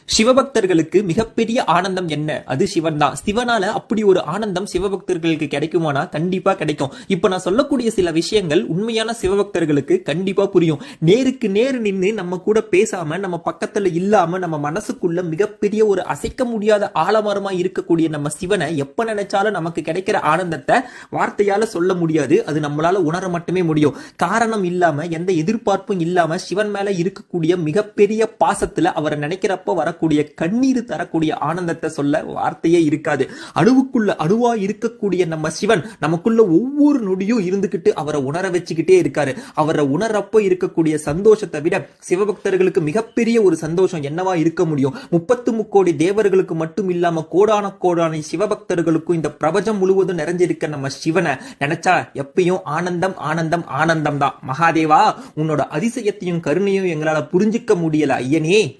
சிவபக்தர்களுக்கு மிகப்பெரிய ஆனந்தம் என்ன? அது சிவன் தான். சிவனால அப்படி ஒரு ஆனந்தம் சிவபக்தர்களுக்கு கிடைக்குமானா கண்டிப்பா கிடைக்கும். இப்ப நான் சொல்லக்கூடிய சில விஷயங்கள் உண்மையான சிவபக்தர்களுக்கு கண்டிப்பா புரியும். நேருக்கு நேரு நின்று நம்ம கூட பேசாம, நம்ம பக்கத்துல இல்லாம, நம்ம மனசுக்குள்ள மிகப்பெரிய ஒரு அசைக்க முடியாத ஆலமரமா இருக்கக்கூடிய நம்ம சிவனை எப்ப நினைச்சாலும் நமக்கு கிடைக்கிற ஆனந்தத்தை வார்த்தையால சொல்ல முடியாது. அது நம்மளால உணர மட்டுமே முடியும். காரணம் இல்லாம, எந்த எதிர்பார்ப்பும் இல்லாம சிவன் மேல இருக்கக்கூடிய மிகப்பெரிய பாசத்துல அவரை நினைக்கிறப்ப வர கண்ணீர் தரக்கூடிய ஆனந்தத்தை சொல்ல வார்த்தையே இருக்காது. அணுவுக்குள்ள அணுவா இருக்கக்கூடிய நம்ம சிவன் நமக்குள்ள ஒவ்வொரு நொடியும் இருந்துகிட்டு அவரை உணர வச்சுக்கிட்டே இருக்காரு. அவரை உணரப்ப இருக்கக்கூடிய சந்தோஷத்தை விட சிவபக்தர்களுக்கு மிகப்பெரிய ஒரு சந்தோஷம் என்னவா இருக்க முடியும்? 33 கோடி தேவர்களுக்கு மட்டும் இல்லாம கோடான கோடான சிவபக்தர்களுக்கும் இந்த பிரபஞ்சம் முழுவதும் நிறைஞ்சிருக்க நம்ம சிவனை நினைச்சா எப்பயும் ஆனந்தம் ஆனந்தம் ஆனந்தம் தான். மகாதேவா, உன்னோட அதிசயத்தையும் கருணையும் எங்களால புரிஞ்சுக்க முடியல ஐயனே.